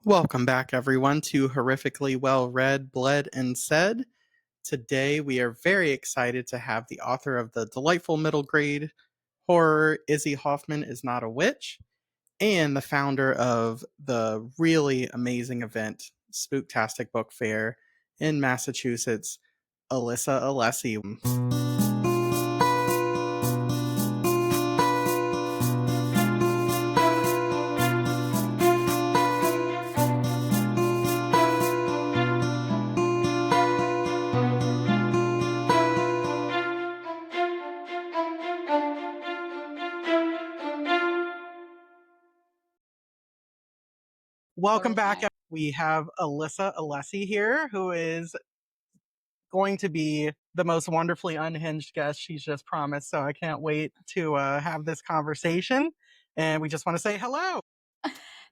Welcome back, everyone, to Horrifically Well Read, Bled, and Said. Today, we are very excited to have the author of the delightful middle grade horror, Izzy Hoffman is Not a Witch, and the founder of the really amazing event, Spooktastic Book Fair in Massachusetts, Alyssa Alessi. Welcome back. We have Alyssa Alessi here, who is going to be the most wonderfully unhinged guest she's just promised. So I can't wait to have this conversation. And we just want to say hello.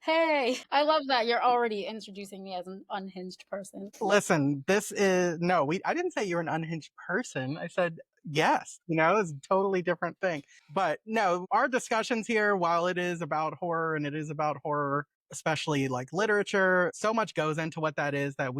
Hey, I love that you're already introducing me as an unhinged person. Listen, I didn't say you're an unhinged person. I said yes, it's a totally different thing. But no, our discussions here, while it is about horror and it is about horror, especially like literature, so much goes into what that is that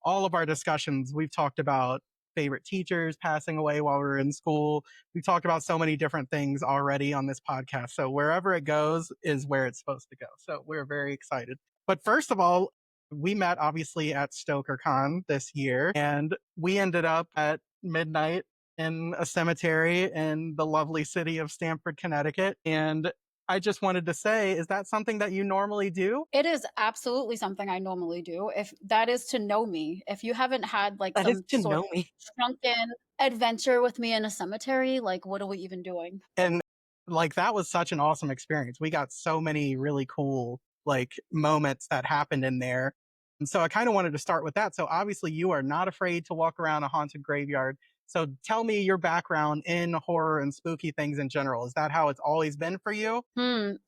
all of our discussions, we've talked about favorite teachers passing away while we were in school. We've talked about so many different things already on this podcast. So wherever it goes is where it's supposed to go. So we're very excited. But first of all, we met obviously at StokerCon this year, and we ended up at midnight in a cemetery in the lovely city of Stamford, Connecticut. And I just wanted to say, is that something that you normally do? It is absolutely something I normally do. If that is to know me, if you haven't had like That is some to sort know of me. drunken adventure with me in a cemetery, like what are we even doing? And like that was such an awesome experience. We got so many really cool like moments that happened in there. And so I kind of wanted to start with that. So obviously you are not afraid to walk around a haunted graveyard. So tell me your background in horror and spooky things in general. Is that how it's always been for you?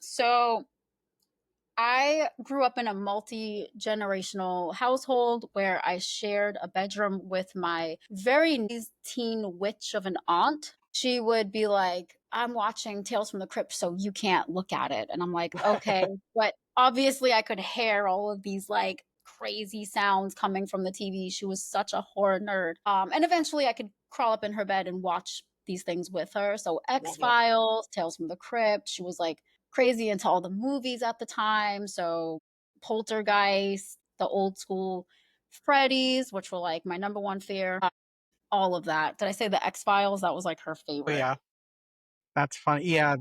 So I grew up in a multi-generational household where I shared a bedroom with my very teen witch of an aunt. She would be like, I'm watching Tales from the Crypt, so you can't look at it. And I'm like, okay. But obviously, I could hear all of these like crazy sounds coming from the TV. She was such a horror nerd. And eventually, I could crawl up in her bed and watch these things with her. So X-Files, Tales from the Crypt. She was like crazy into all the movies at the time. So Poltergeist, the old school Freddy's, which were like my number one fear. All of that. Did I say the X-Files? That was like her Oh, favorite. yeah. That's funny. Yeah,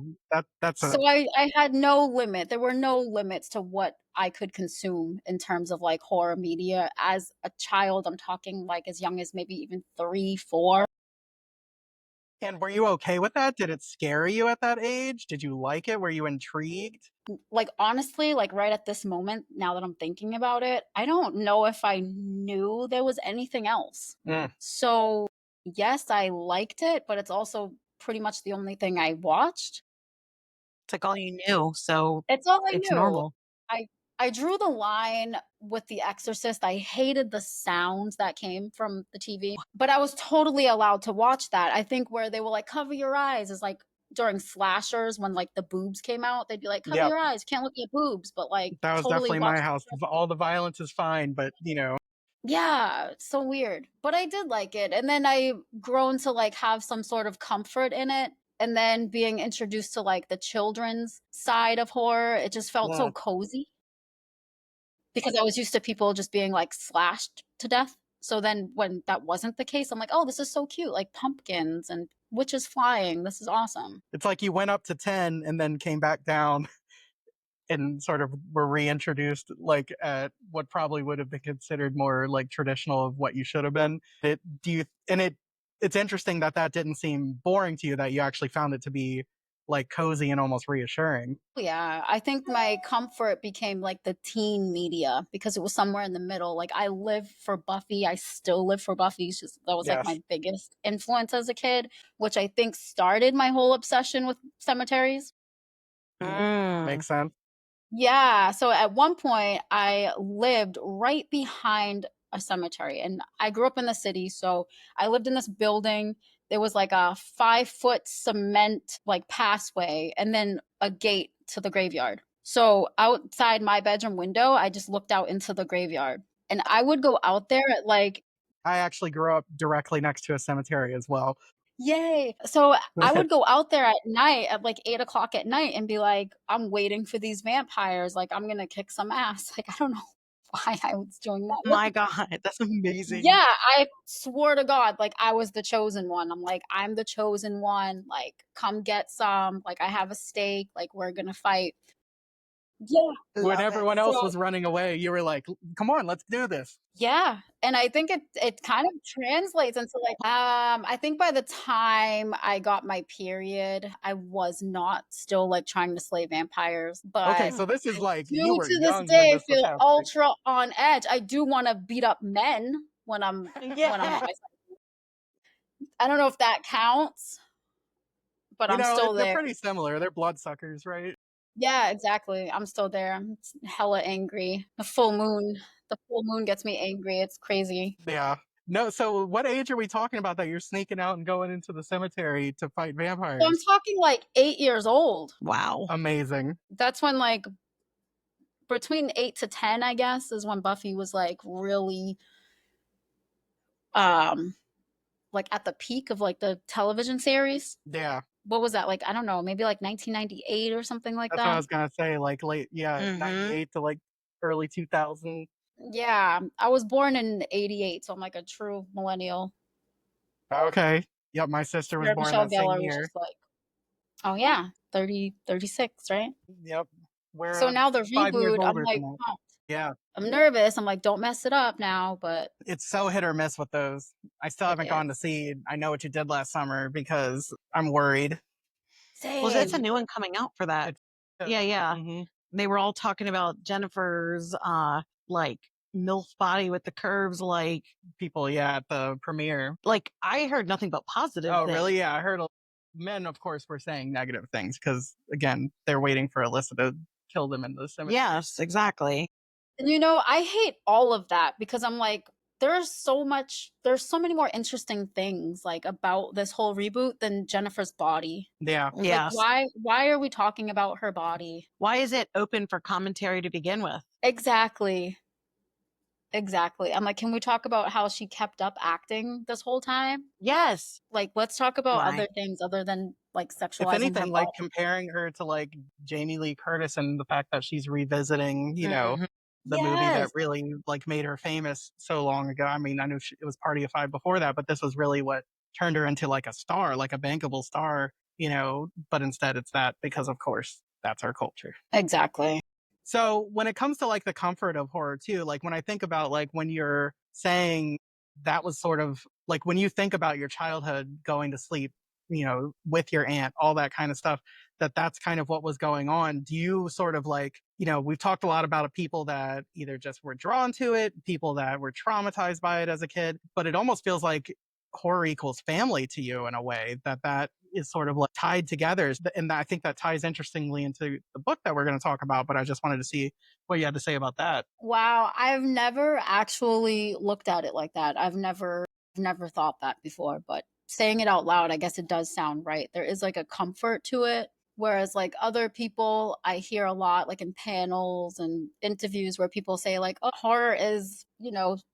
that's a So I had no limit. There were no limits to what I could consume in terms of like horror media. As a child, I'm talking like as young as maybe even 3, 4. And were you okay with that? Did it scare you at that age? Did you like it? Were you intrigued? Like honestly, like right at this moment, now that I'm thinking about it, I don't know if I knew there was anything else. So yes, I liked it, but it's also pretty much the only thing I watched. It's like all you knew, so It's all I it's knew. normal. I drew the line with The Exorcist. I hated the sounds that came from the TV, but I was totally allowed to watch that. I think where they were like, cover your eyes is like during slashers when like the boobs came out, they'd be like, cover Yep. your eyes, can't look at boobs, but like That was totally definitely watch. my house. All the violence is fine, but Yeah, it's so weird. But I did like it. And then I grown to like have some sort of comfort in it. And then being introduced to like the children's side of horror, it just felt so cozy because I was used to people just being like slashed to death. So then when that wasn't the case, I'm like, oh, this is so cute. Like pumpkins and witches flying. This is awesome. it's like you went up to 10 and then came back down and sort of were reintroduced like at what probably would have been considered more like traditional of what you should have been. It's interesting that that didn't seem boring to you, that you actually found it to be like cozy and almost reassuring. Yeah, I think my comfort became like the teen media because it was somewhere in the middle. Like I live for Buffy, I still live for Buffy. It's just that was like Yes. my biggest influence as a kid, which I think started my whole obsession with cemeteries. Makes sense. Yeah, so at one point I lived right behind a cemetery and I grew up in the city, so I lived in this building. There was like a 5-foot cement like passway and then a gate to the graveyard. So outside my bedroom window, I just looked out into the graveyard. And I would go out there at like, I actually grew up directly next to a cemetery as well. yay. So I would go out there at night at like 8 o'clock at night and be like, I'm waiting for these vampires. Like, I'm going to kick some ass. Like, I don't know why I was doing that. My God, that's amazing. Yeah, I swore to God, like I was the chosen one. I'm like, I'm the chosen one. Like, come get some. Like, I have a stake. Like, we're gonna fight. Yeah. When Love it. everyone else So was running away, you were like, come on, let's do this. yeah, and I think it kind of translates into like I think by the time I got my period, I was not still like trying to slay vampires, Okay, but so this is I like you do were to this young when day this was feel happening. ultra on edge. I do want to beat up men when I'm Yeah. by I don't know if that counts, but You I'm know, still they're there. pretty similar. They're bloodsuckers, right? Yeah, exactly. I'm still there. I'm hella angry. The full moon gets me angry. It's crazy. Yeah. No, so what age are we talking about that you're sneaking out and going into the cemetery to fight So I'm vampires? talking like 8 years old. Wow. Amazing. That's when like between 8 to 10, I guess, is when Buffy was like really um like at the peak of like the television series. Yeah. What was that? Like, I don't know, maybe like 1998 or something like That's what I that. was gonna say. Like late, yeah, Mm-hmm. 98 to like early 2000. Yeah, I was born in 88, so I'm like a true millennial. Okay. Yep, my sister was Sarah born Michelle that same Gellar was year. just like, oh yeah, 30, 36, right? Yep. We're So now the 5 years reboot, I'm older than like, that. pumped. Yeah. I'm nervous. I'm like, don't mess it up now, but It's so hit or miss with those. I still it haven't gone to is. see I Know What You Did Last Summer because I'm worried. Well, that's a Same. new one coming out for that. It's Yeah, yeah. hmm They were all talking about Jennifer's like MILF body with the curves, people, yeah, at the premiere. I heard nothing but positive Oh, things. really? Yeah, I heard men, of course, were saying negative things because, again, they're waiting for Alyssa to kill them in the cemetery. Yes, exactly. And I hate all of that because I'm like, there's so many more interesting things like about this whole reboot than Jennifer's body. Yeah. Like Yes. why are we talking about her body? Why is it open for commentary to begin with? Exactly. Exactly. I'm like, can we talk about how she kept up acting this whole time? Yes. Like, let's talk about Why? other things other than like If sexualizing her anything, like body. comparing her to like Jamie Lee Curtis and the fact that she's revisiting, Mhm. the movie that Yes. really like made her famous so long ago. I mean, I knew it was Party of Five before that, but this was really what turned her into like a star, like a bankable star, but instead it's that because of course that's our culture. Exactly. So when it comes to like the comfort of horror too, like when I think about like when you're saying that was sort of like when you think about your childhood going to sleep, with your aunt, all that kind of stuff, that's kind of what was going on. Do you sort of like, we've talked a lot about people that either just were drawn to it, people that were traumatized by it as a kid, but it almost feels like horror equals family to you in a way that is sort of like tied together. And I think that ties interestingly into the book that we're going to talk about, but I just wanted to see what you had to say about that. Wow, I've never actually looked at it like that. I've never thought that before, but saying it out loud, I guess it does sound right. There is like a comfort to it. Whereas like other people I hear a lot like in panels and interviews where people say like, oh, horror is,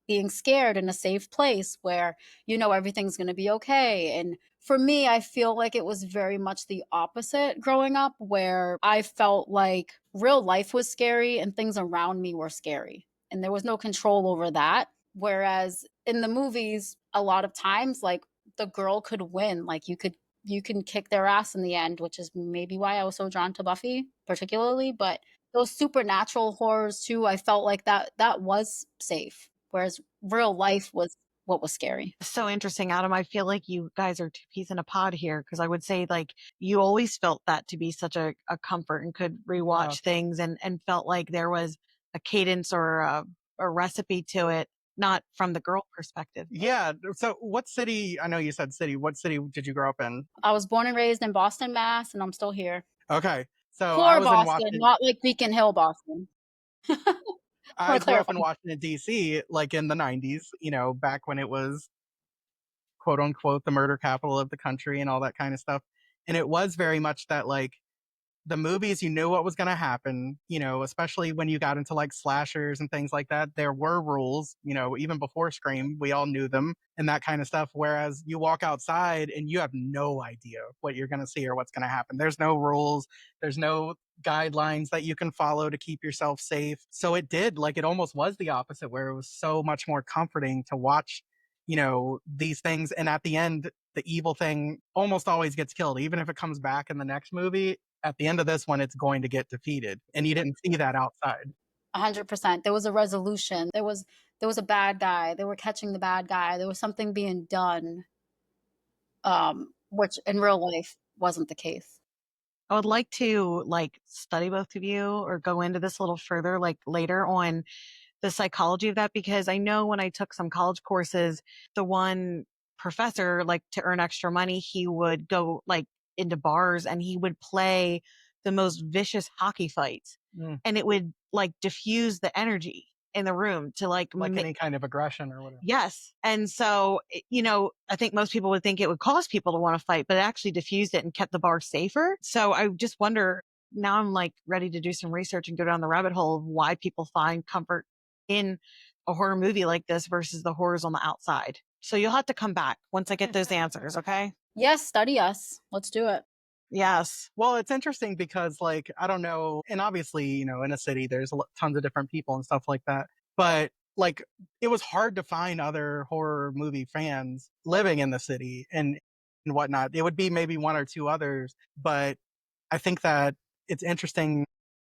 being scared in a safe place where everything's going to be okay. And for me, I feel like it was very much the opposite growing up, where I felt like real life was scary and things around me were scary. And there was no control over that. Whereas in the movies, a lot of times, like the girl could win. Like you can kick their ass in the end, which is maybe why I was so drawn to Buffy particularly. But those supernatural horrors too, I felt like that was safe. Whereas real life was what was scary. So interesting, Adam. I feel like you guys are two peas in a pod here because I would say you always felt that to be such a comfort and could rewatch things and felt like there was a cadence or a recipe to it, not from the girl perspective. Yeah. So what city, I know you said city, what city did you grow up in? I was born and raised in Boston, Mass, and I'm still here. Okay. So I Poor was in Boston, Washington. not like Beacon Hill, Boston. I Want to grew up clarify. in Washington, D.C., like in the 90s, back when it was quote unquote the murder capital of the country and all that kind of stuff. And it was very much that like the movies, you knew what was going to happen, especially when you got into like slashers and things like that. There were rules, even before Scream, we all knew them and that kind of stuff. Whereas you walk outside and you have no idea what you're going to see or what's going to happen. There's no rules, there's no guidelines that you can follow to keep yourself safe. So it almost was the opposite, where it was so much more comforting to watch, these things. And at the end, the evil thing almost always gets killed, even if it comes back in the next movie. At the end of this one, it's going to get defeated. And you didn't see that outside. 100%. There was a resolution. There was a bad guy. They were catching the bad guy. There was something being done, which in real life wasn't the case. I would like to study both of you or go into this a little further, later on the psychology of that, because I know when I took some college courses, the one professor, to earn extra money, he would go into bars and he would play the most vicious hockey fights. And it would diffuse the energy in the room to any kind of aggression or whatever. Yes. And so, I think most people would think it would cause people to want to fight, but it actually diffused it and kept the bar safer. So I just wonder, now I'm ready to do some research and go down the rabbit hole of why people find comfort in a horror movie like this versus the horrors on the outside. So you'll have to come back once I get those answers. Okay. Yes. Study us. Let's do it. Yes. Well, it's interesting because I don't know. And obviously, in a city, there's tons of different people and stuff like that. But it was hard to find other horror movie fans living in the city and whatnot. It would be maybe one or two others. But I think that it's interesting,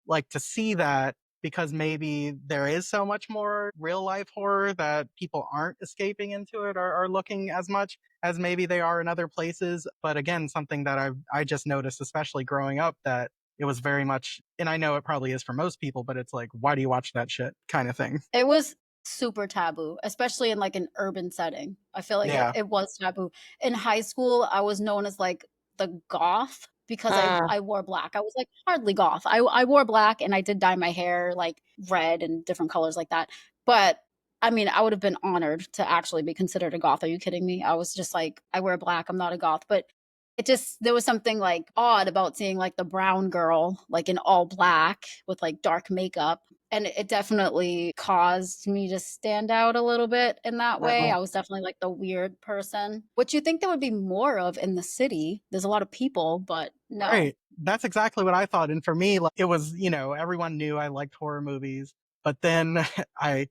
to see that, because maybe there is so much more real life horror that people aren't escaping into it or are looking as much as maybe they are in other places. But again, something that I just noticed, especially growing up, that it was very much, and I know it probably is for most people, but it's why do you watch that shit kind of thing? It was super taboo, especially in an urban setting. I feel like Yeah. it was taboo. In high school, I was known as the goth because I wore black. I was hardly goth. I wore black and I did dye my hair red and different colors like that. But I mean, I would have been honored to actually be considered a goth. Are you kidding me? I was just I wear black. I'm not a goth. But there was something odd about seeing the brown girl in all black with dark makeup. And it definitely caused me to stand out a little bit in that way. I was definitely the weird person, which you think there would be more of in the city. There's a lot of people, but no. Right. That's exactly what I thought. And for me, it was, everyone knew I liked horror movies. But then I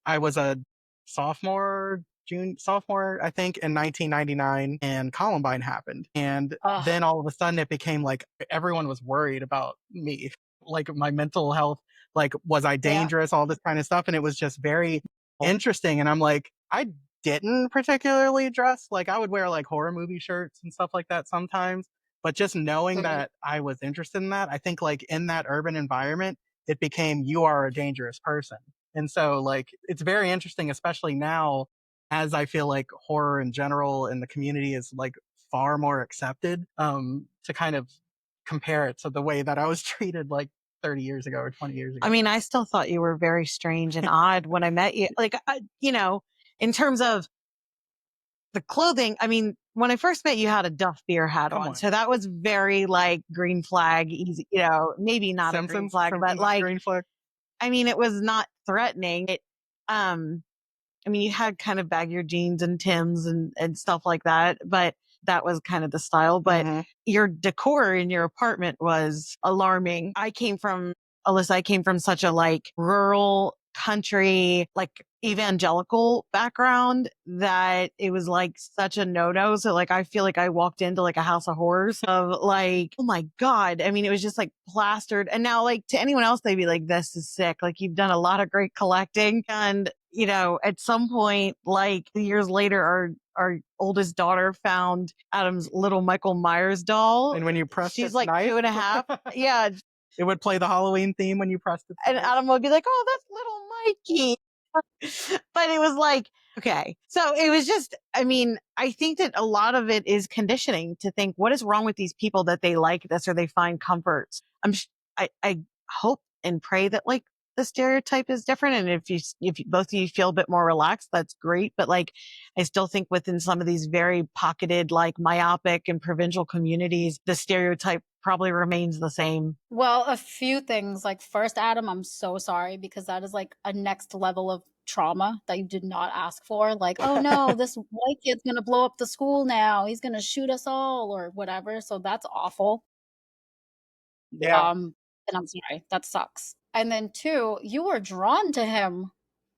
was a sophomore, I think, in 1999, and Columbine happened. And then all of a sudden it became everyone was worried about me, my mental health. Was I dangerous? All this kind of stuff. And it was just very interesting. And I'm I didn't particularly dress. I would wear horror movie shirts and stuff like that sometimes. But just knowing that I was interested in that, I think in that urban environment, it became, you are a dangerous person. And so it's very interesting, especially now, as I feel horror in general in the community is far more accepted, to kind of compare it to the way that I was treated 30 years ago or 20 years ago. I mean, I still thought you were very strange and odd when I met you. In terms of the clothing, I mean, when I first met you, had a Duff beer hat on. So that was very green flag, easy, maybe not Simpsons, a green flag, but green flag. I mean, it was not threatening. I mean, you had kind of baggier jeans and Timbs and stuff like that, but that was kind of the style. But your decor in your apartment was alarming. I came from such a rural country, evangelical background that it was such a no-no. So I feel I walked into a house of horrors of oh my God. I mean, it was just plastered. And now to anyone else, they'd be this is sick. You've done a lot of great collecting. And, at some point, years later, our oldest daughter found Adam's little Michael Myers doll. And when you pressed she's its knife, 2.5. Yeah. It would play the Halloween theme when you pressed it. And Adam would be oh, that's little Mikey. But it was okay. So it was just, I mean, I think that a lot of it is conditioning to think, what is wrong with these people that they like this or they find comfort? I hope and pray that the stereotype is different. And if you, both of you feel a bit more relaxed, that's great. But like, I still think within some of these very pocketed, like myopic and provincial communities, the stereotype probably remains the same. Well, a few things. Like, first, Adam, I'm so sorry because that is like a next level of trauma that you did not ask for. Like, oh no, this white kid's gonna blow up the school now. He's gonna shoot us all or whatever. So that's awful. Yeah. And I'm sorry, that sucks. And then two, you were drawn to him.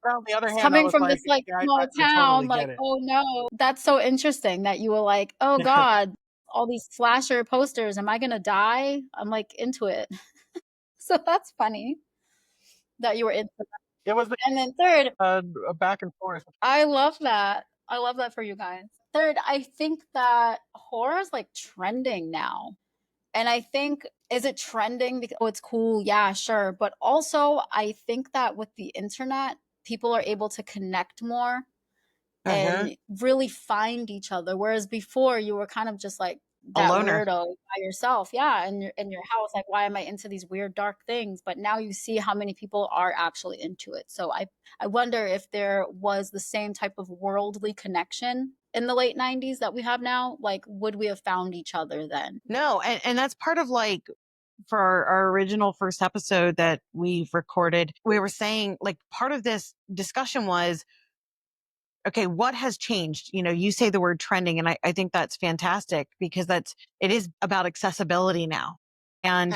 Well, on the other hand, I Coming was from like, this like yeah, small I town, totally like, get it. oh no. That's so interesting that you were like, oh God, all these slasher posters, am I gonna die? I'm like into it. So that's funny that you were into that. It was And then third, a back and forth. I love that. I love that for you guys. Third, I think that horror is like trending now. And I think, is it trending because, oh, it's cool? Yeah, sure. But also, I think that with the internet, people are able to connect more Uh-huh. and really find each other. Whereas before, you were kind of just like A that loner. weirdo by yourself. Yeah, in your house. Like, why am I into these weird dark things? But now you see how many people are actually into it. So I wonder if there was the same type of worldly connection in the late 90s that we have now. Like, would we have found each other then? No, and that's part of like for our original first episode that we've recorded, we were saying like part of this discussion was, okay, what has changed? You know, you say the word trending, and I think that's fantastic because it is about accessibility now. And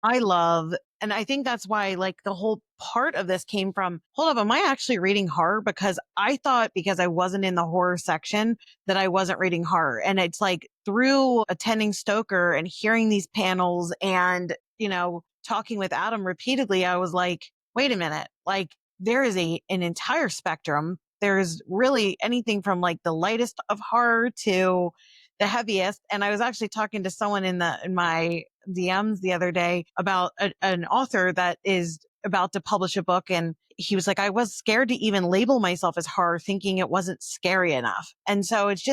I love, and I think that's why like the whole part of this came from, hold up, am I actually reading horror? Because I thought because I wasn't in the horror section that I wasn't reading horror. And it's like through attending Stoker and hearing these panels and, you know, talking with Adam repeatedly, I was like, wait a minute, like there is an entire spectrum. There's really anything from like the lightest of horror to the heaviest. And I was actually talking to someone in my DMs the other day about an author that is about to publish a book. And he was like, I was scared to even label myself as horror, thinking it wasn't scary enough. And so it's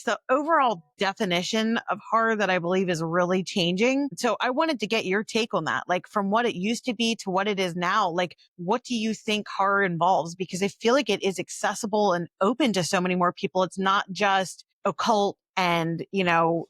the overall definition of horror that I believe is really changing. So I wanted to get your take on that, like from what it used to be to what it is now. Like, what do you think horror involves? Because I feel like it is accessible and open to so many more people. It's not just occult and, you know,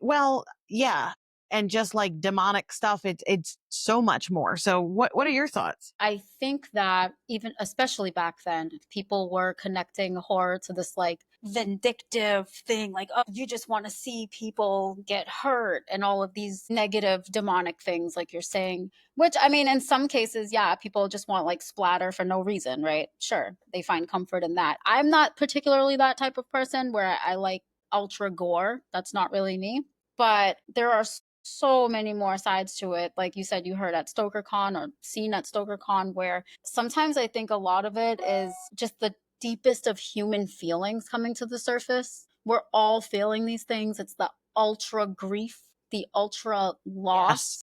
well, yeah. And just like demonic stuff, it's so much more. So what are your thoughts? I think that even, especially back then, people were connecting horror to this like vindictive thing, like, oh, you just want to see people get hurt and all of these negative demonic things, like you're saying, which I mean, in some cases, yeah, people just want like splatter for no reason, right? Sure, they find comfort in that. I'm not particularly that type of person where I like ultra gore. That's not really me. But there are so many more sides to it. Like you said, you heard at StokerCon or seen at StokerCon, where sometimes I think a lot of it is just the deepest of human feelings coming to the surface. We're all feeling these things. It's the ultra grief, the ultra loss, Yes.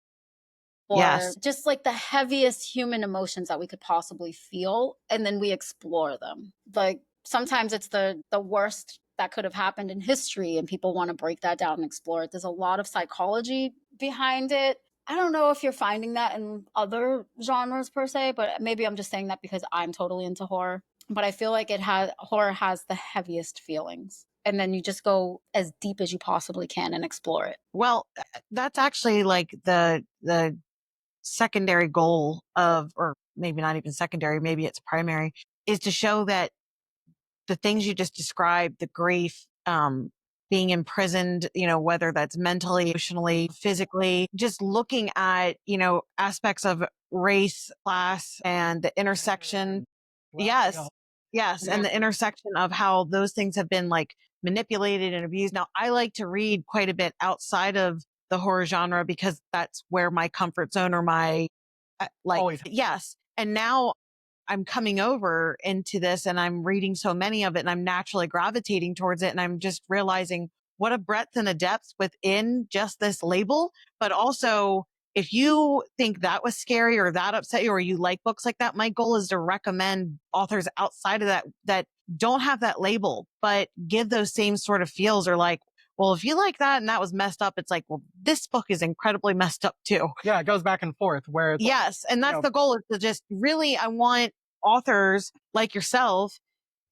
or Yes. just like the heaviest human emotions that we could possibly feel. And then we explore them. Like sometimes it's the worst that could have happened in history, and people want to break that down and explore it. There's a lot of psychology behind it. I don't know if you're finding that in other genres per se, but maybe I'm just saying that because I'm totally into horror. But I feel like horror has the heaviest feelings. And then you just go as deep as you possibly can and explore it. Well, that's actually like the secondary goal of, or maybe not even secondary, maybe it's primary, is to show that the things you just described, the grief, being imprisoned, you know, whether that's mentally, emotionally, physically, just looking at, you know, aspects of race, class, and the intersection. Yes. Yes. And the intersection of how those things have been like manipulated and abused. Now, I like to read quite a bit outside of the horror genre because that's where my comfort zone or my, like, Always. yes. And now I'm coming over into this and I'm reading so many of it and I'm naturally gravitating towards it. And I'm just realizing what a breadth and a depth within just this label. But also, if you think that was scary or that upset you, or you like books like that, my goal is to recommend authors outside of that, that don't have that label, but give those same sort of feels, or like, well, if you like that and that was messed up, it's like, well, this book is incredibly messed up too. Yeah, it goes back and forth where it's yes. And that's the goal, is to just really, I want authors like yourself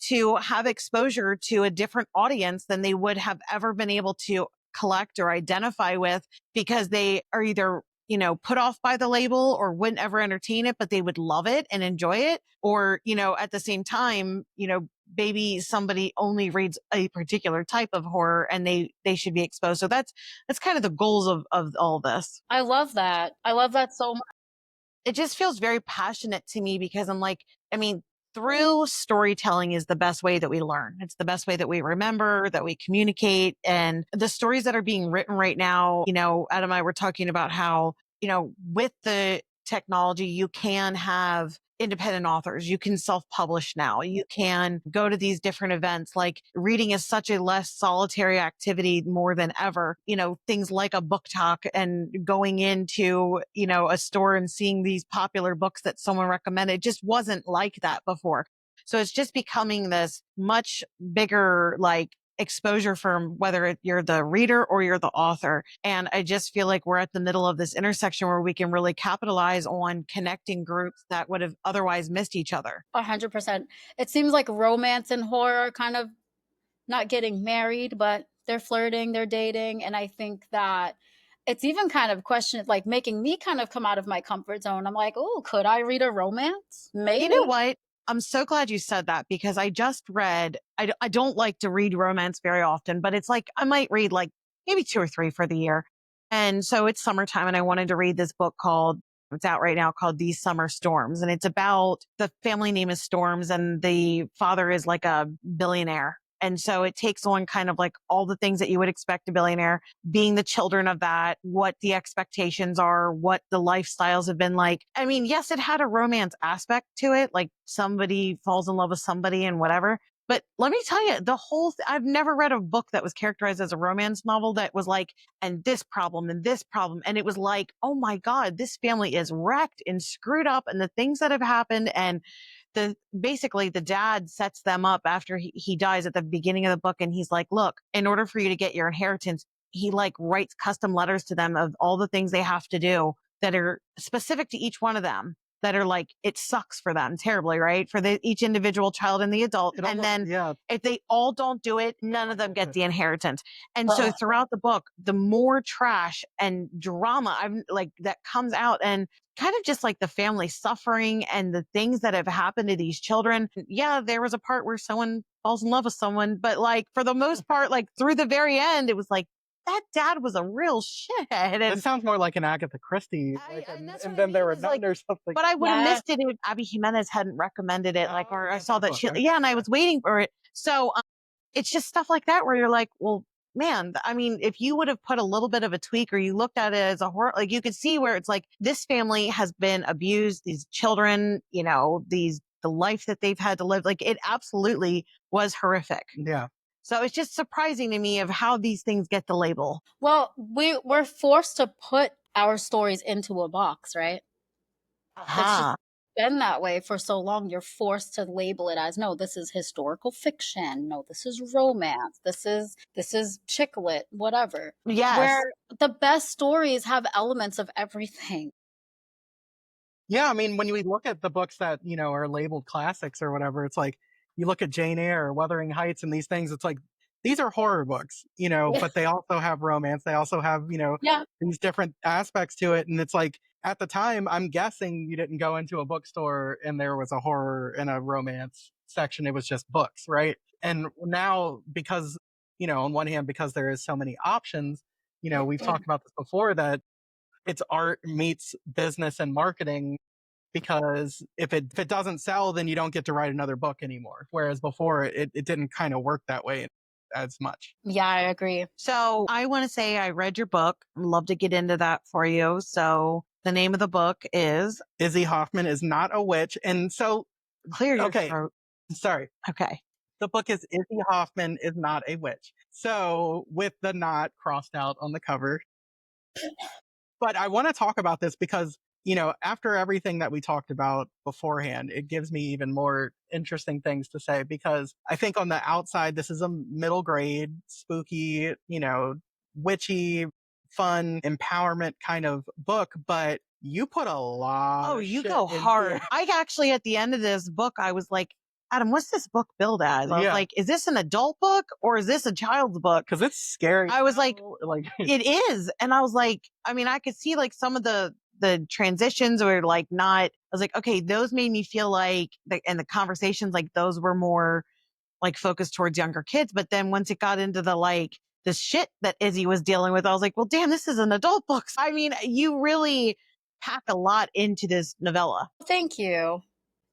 to have exposure to a different audience than they would have ever been able to collect or identify with, because they are either, put off by the label or wouldn't ever entertain it, but they would love it and enjoy it. Or, at the same time, maybe somebody only reads a particular type of horror and they should be exposed. So that's kind of the goals of all this. I love that. I love that so much. It just feels very passionate to me, because I'm like, I mean, through storytelling is the best way that we learn. It's the best way that we remember, that we communicate. And the stories that are being written right now, Adam and I were talking about how, with the technology, you can have independent authors. You can self-publish now. You can go to these different events. Like, reading is such a less solitary activity more than ever. Things like a book talk and going into, a store and seeing these popular books that someone recommended just wasn't like that before. So it's just becoming this much bigger, like, exposure from whether you're the reader or you're the author. And I just feel like we're at the middle of this intersection where we can really capitalize on connecting groups that would have otherwise missed each other. 100%. It seems like romance and horror are kind of not getting married, but they're flirting, they're dating. And I think that it's even kind of like making me kind of come out of my comfort zone. I'm like, oh, could I read a romance? Maybe. You know what? I'm so glad you said that, because I just read, I don't like to read romance very often, but it's like, I might read like maybe 2 or 3 for the year. And so it's summertime and I wanted to read this book it's out right now, called These Summer Storms. And it's about, the family name is Storms and the father is like a billionaire. And so it takes on kind of like all the things that you would expect a billionaire, being the children of that, what the expectations are, what the lifestyles have been like. I mean, yes, it had a romance aspect to it, like somebody falls in love with somebody and whatever. But let me tell you, I've never read a book that was characterized as a romance novel that was like, and this problem and this problem. And it was like, oh my God, this family is wrecked and screwed up, and the things that have happened. And basically the dad sets them up after he dies at the beginning of the book. And he's like, look, in order for you to get your inheritance, he like writes custom letters to them of all the things they have to do that are specific to each one of them, that are like, it sucks for them terribly, right? For each individual child and the adult. And then if they all don't do it, none of them get the inheritance. And so throughout the book, the more trash and drama that comes out, and kind of just like the family suffering and the things that have happened to these children. Yeah, there was a part where someone falls in love with someone, but like for the most part, like through the very end, it was like, that dad was a real shithead. And it sounds more like an Agatha Christie. And then there were none or something. But I would have missed it if Abby Jimenez hadn't recommended it. Or I saw that and I was waiting for it. So it's just stuff like that where you're like, well, man, I mean, if you would have put a little bit of a tweak, or you looked at it as a horror, like you could see where it's like, this family has been abused, these children, the life that they've had to live, like it absolutely was horrific. Yeah. So it's just surprising to me of how these things get the label. Well, we're forced to put our stories into a box, right? It's just been that way for so long. You're forced to label it as, no, this is historical fiction. No, this is romance. This is chick lit, whatever. Yes. Where the best stories have elements of everything. Yeah, I mean, when we look at the books that, are labeled classics or whatever, it's like, you look at Jane Eyre or Wuthering Heights and these things, it's like, these are horror books, but they also have romance. They also have, these different aspects to it. And it's like, at the time, I'm guessing you didn't go into a bookstore and there was a horror and a romance section. It was just books, right? And now, because, on one hand, because there is so many options, we've talked about this before, that it's art meets business and marketing, because if it doesn't sell, then you don't get to write another book anymore. Whereas before, it didn't kind of work that way as much. Yeah, I agree. So I want to say I read your book. I'd love to get into that for you. So the name of the book is Izzy Hoffman is Not a Witch. And so clear your throat. Sorry. Okay. The book is Izzy Hoffman is Not a Witch. So with the not crossed out on the cover. But I want to talk about this because after everything that we talked about beforehand, it gives me even more interesting things to say because I think on the outside, this is a middle grade, spooky, witchy, fun, empowerment kind of book, but you put a lot Oh, of you shit go into hard. it. I actually, at the end of this book, I was like, Adam, what's this book billed as? I was Yeah. like, is this an adult book or is this a child's book? Because it's scary. I was like, it it is. And I was like, I mean, I could see like some of the transitions were like not, I was like, okay, those made me feel like, and the conversations, like those were more like focused towards younger kids. But then once it got into the shit that Izzy was dealing with, I was like, well, damn, this is an adult book. I mean, you really pack a lot into this novella. Thank you.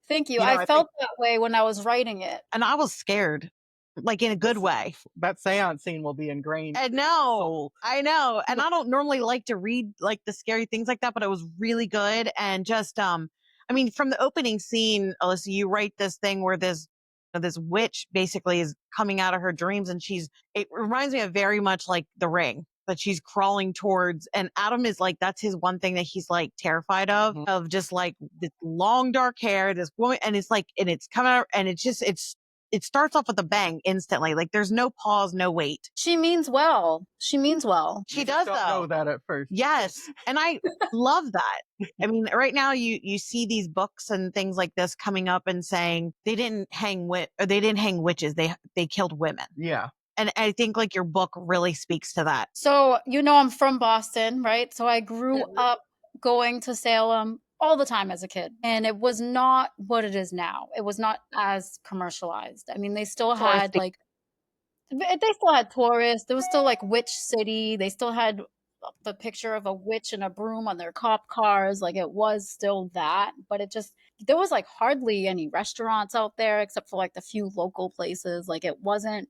Thank you. I I felt think that way when I was writing it. And I was scared, like in a good way. that seance scene will be ingrained. I in your know. soul. I know. And I don't normally like to read like the scary things like that, but it was really good. And just, I mean, from the opening scene, Alyssa, you write this thing where this witch basically is coming out of her dreams and it reminds me of very much like The Ring that she's crawling towards. And Adam is like, that's his one thing that he's like terrified of just like this long dark hair, this woman. And it's like, and it's coming out and it starts off with a bang instantly. Like there's no pause, no wait. She means well. She means well. She You does don't though. know that at first. Yes. And I love that. I mean, right now you see these books and things like this coming up and saying they didn't hang witches. They killed women. Yeah. And I think like your book really speaks to that. So, I'm from Boston, right? So I grew up going to Salem all the time as a kid. And it was not what it is now. It was not as commercialized. I mean, they still had like, they still had tourists. There was still like Witch City. They still had the picture of a witch and a broom on their cop cars. Like it was still that, but there was like hardly any restaurants out there except for like the few local places. Like it wasn't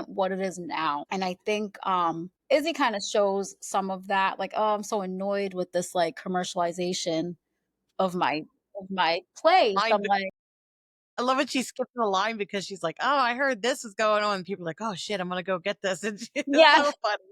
what it is now. And I think Izzy kind of shows some of that. Like, oh, I'm so annoyed with this like commercialization of my place. I'm like, I love it. She's skipping the line because she's like, oh, I heard this is going on. And people are like, oh shit, I'm going to go get this. And it's yeah. so funny.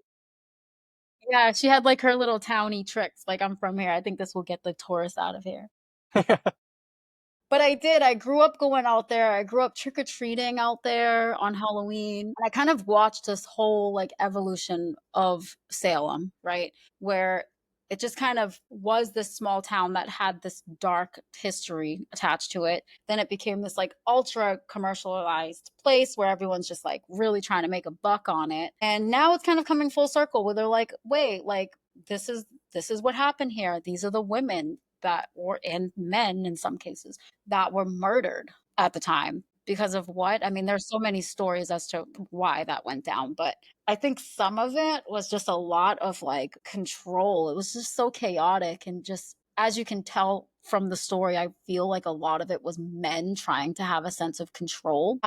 Yeah, she had like her little towny tricks. Like, I'm from here. I think this will get the tourists out of here. But I did. I grew up going out there. I grew up trick-or-treating out there on Halloween. And I kind of watched this whole like evolution of Salem, right? Where it just kind of was this small town that had this dark history attached to it. Then it became this like ultra commercialized place where everyone's just like really trying to make a buck on it. And now it's kind of coming full circle where they're like, wait, like this is what happened here. These are the women that were, and men in some cases, that were murdered at the time. Because of what? I mean, there's so many stories as to why that went down, but I think some of it was just a lot of like control. It was just so chaotic, and just as you can tell from the story, I feel like a lot of it was men trying to have a sense of control.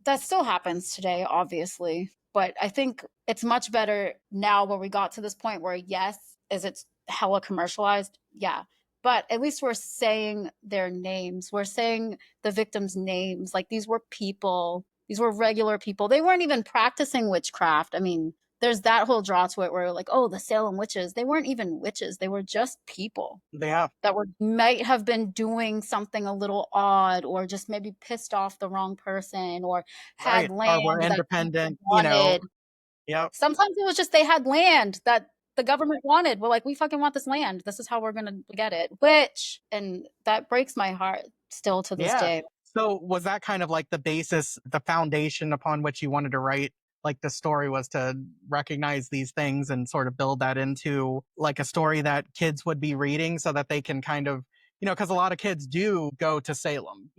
That still happens today, obviously, but I think it's much better now where we got to this point where, yes, is it hella commercialized? Yeah. But at least we're saying their names. We're saying the victims' names. Like these were people, these were regular people. They weren't even practicing witchcraft. I mean, there's that whole draw to it where like, oh, the Salem witches. They weren't even witches. They were just people Yeah. that might have been doing something a little odd, or just maybe pissed off the wrong person, or had land Or we're that independent, wanted. Yep. Sometimes it was just they had land that the government wanted. We're like, we fucking want this land. This is how we're going to get it. And that breaks my heart still to this day. So was that kind of like the basis, the foundation upon which you wanted to write? Like the story was to recognize these things and sort of build that into like a story that kids would be reading so that they can kind of, because a lot of kids do go to Salem,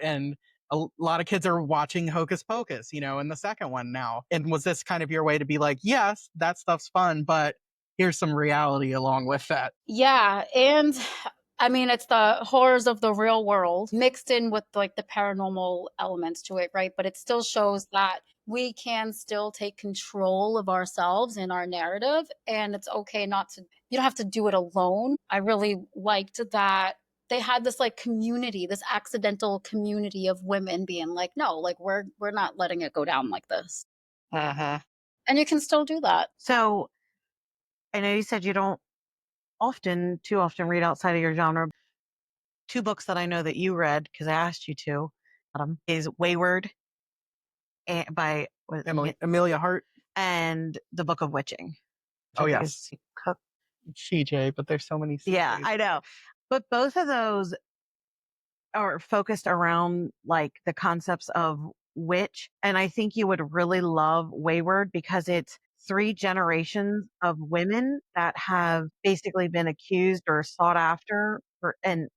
and a lot of kids are watching Hocus Pocus, in the second one now. And was this kind of your way to be like, yes, that stuff's fun, but here's some reality along with that? Yeah. And I mean, it's the horrors of the real world mixed in with like the paranormal elements to it, right? But it still shows that we can still take control of ourselves in our narrative, and it's okay you don't have to do it alone. I really liked that they had this like community, this accidental community of women being like, no, like we're not letting it go down like this. Uh-huh. And you can still do that. So I know you said you don't too often read outside of your genre. 2 books that I know that you read, because I asked you to, is Wayward by Amelia Hart. and The Book of Witching. Oh, yes. CJ, but there's so many CJs. Yeah, I know. But both of those are focused around like the concepts of witch. And I think you would really love Wayward because it's 3 generations of women that have basically been accused or sought after and,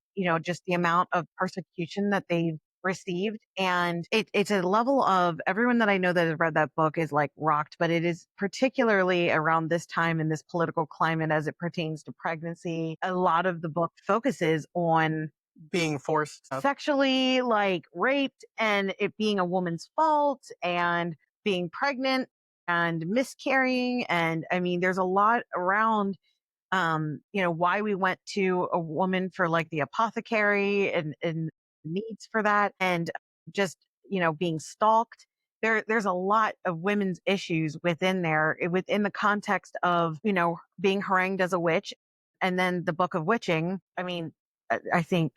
just the amount of persecution that they've received. And it's a level of everyone that I know that has read that book is like rocked, but it is particularly around this time in this political climate as it pertains to pregnancy. A lot of the book focuses on being forced sexually like raped and it being a woman's fault and being pregnant and miscarrying. And I mean, there's a lot around, why we went to a woman for like the apothecary and needs for that. And just, being stalked. There's a lot of women's issues within there within the context of, being harangued as a witch. And then the Book of Witching. I mean, I think,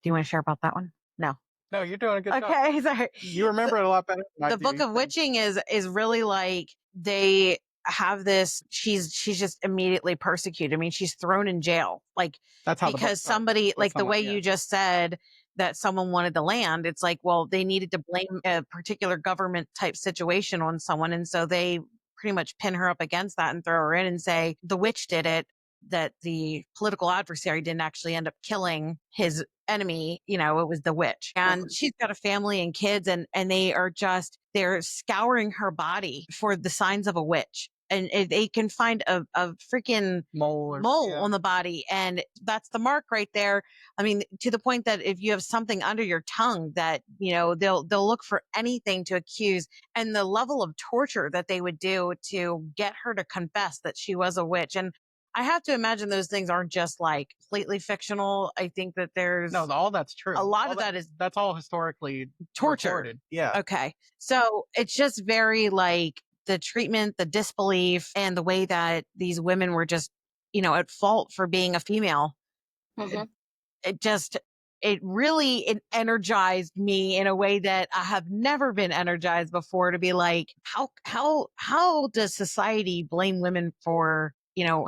do you want to share about that one? No. No, you're doing a good job. Okay, sorry. You remember it a lot better than I The do. Book of Witching is really like they have this. She's just immediately persecuted. I mean, she's thrown in jail, like that's how because somebody like the way you just said that someone wanted the land. It's like, well, they needed to blame a particular government type situation on someone, and so they pretty much pin her up against that and throw her in and say the witch did it. That the political adversary didn't actually end up killing his enemy, it was the witch. And she's got a family and kids and they're scouring her body for the signs of a witch. And they can find a freaking mole on the body. And that's the mark right there. I mean, to the point that if you have something under your tongue that, they'll look for anything to accuse, and the level of torture that they would do to get her to confess that she was a witch. And I have to imagine those things aren't just like completely fictional. I think that there's all that's true. A lot of that is that's all historically torture. Recorded. Yeah. Okay. So it's just very like the treatment, the disbelief, and the way that these women were just, at fault for being a female. Mm-hmm. It really energized me in a way that I have never been energized before, to be like, how does society blame women for,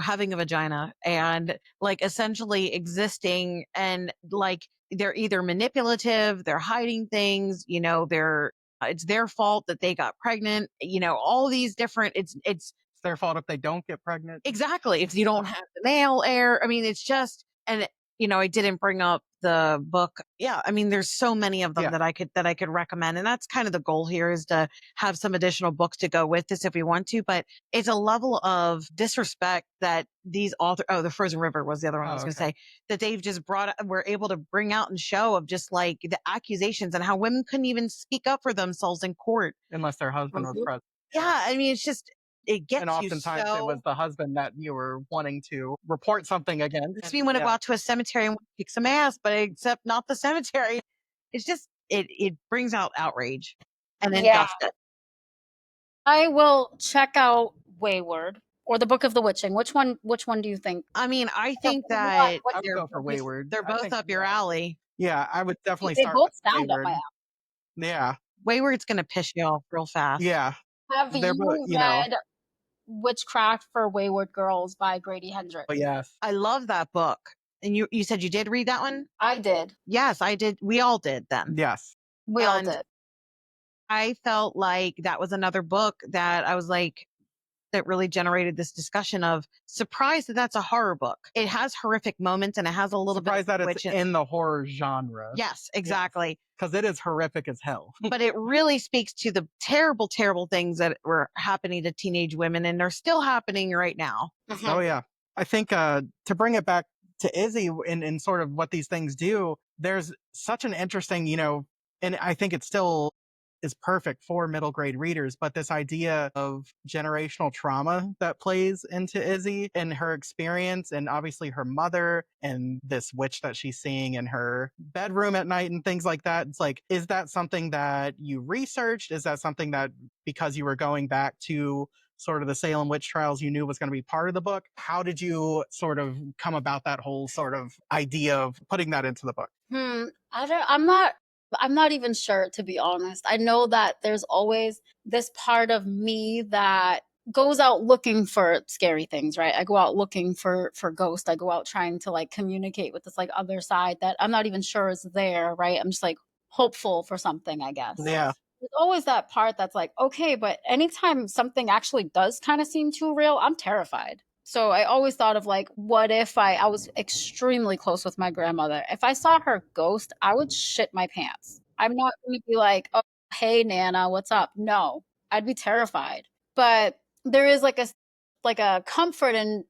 having a vagina and like essentially existing, and like they're either manipulative, they're hiding things, it's their fault that they got pregnant, all these different, it's their fault if they don't get pregnant. Exactly. If you don't have the male heir. I mean, it's just, and I didn't bring up the book. Yeah. I mean, there's so many of them that I could recommend. And that's kind of the goal here, is to have some additional books to go with this if we want to, but it's a level of disrespect that these authors, the Frozen River was the other one I was going to say, that they've just were able to bring out and show of just like the accusations and how women couldn't even speak up for themselves in court. Unless their husband was present. Yeah. I mean, it's just, it gets and oftentimes it was the husband that you were wanting to report something against. Makes me want to go out to a cemetery and kick some ass, but except not the cemetery. It's just, it brings out outrage and injustice. I will check out Wayward or the Book of the Witching. Which one do you think? I mean, I think that I would go for Wayward. They're both up your alley. Yeah, I would definitely They start both with sound Wayward. up my alley. Yeah. Wayward's going to piss you off real fast. Yeah. Have you read Witchcraft for Wayward Girls by Grady Hendrix? Oh, yes. I love that book. And you said you did read that one? I did. Yes, I did. We all did then. Yes. We all did. I felt like that was another book that I was like, that really generated this discussion of surprised that that's a horror book. It has horrific moments and it has a little bit of that it's in the horror genre. Yes, exactly. Because it is horrific as hell. But it really speaks to the terrible, terrible things that were happening to teenage women, and they're still happening right now. Mm-hmm. Oh, yeah. I think to bring it back to Izzy in sort of what these things do, there's such an interesting, and I think it still is perfect for middle grade readers, but this idea of generational trauma that plays into Izzy and her experience, and obviously her mother and this witch that she's seeing in her bedroom at night and things like that. It's like, is that something that you researched? Is that something that because you were going back to sort of the Salem witch trials you knew was going to be part of the book. How did you sort of come about that whole sort of idea of putting that into the book? I'm not even sure, to be honest. I know that there's always this part of me that goes out looking for scary things, right? I go out looking for ghosts. I go out trying to like communicate with this like other side that I'm not even sure is there, right? I'm just like hopeful for something, I guess. Yeah. There's always that part that's like, okay, but anytime something actually does kind of seem too real, I'm terrified. So I always thought of like, what if I was extremely close with my grandmother? If I saw her ghost, I would shit my pants. I'm not going to be like, oh, hey, Nana, what's up? No, I'd be terrified. But there is like a comfort in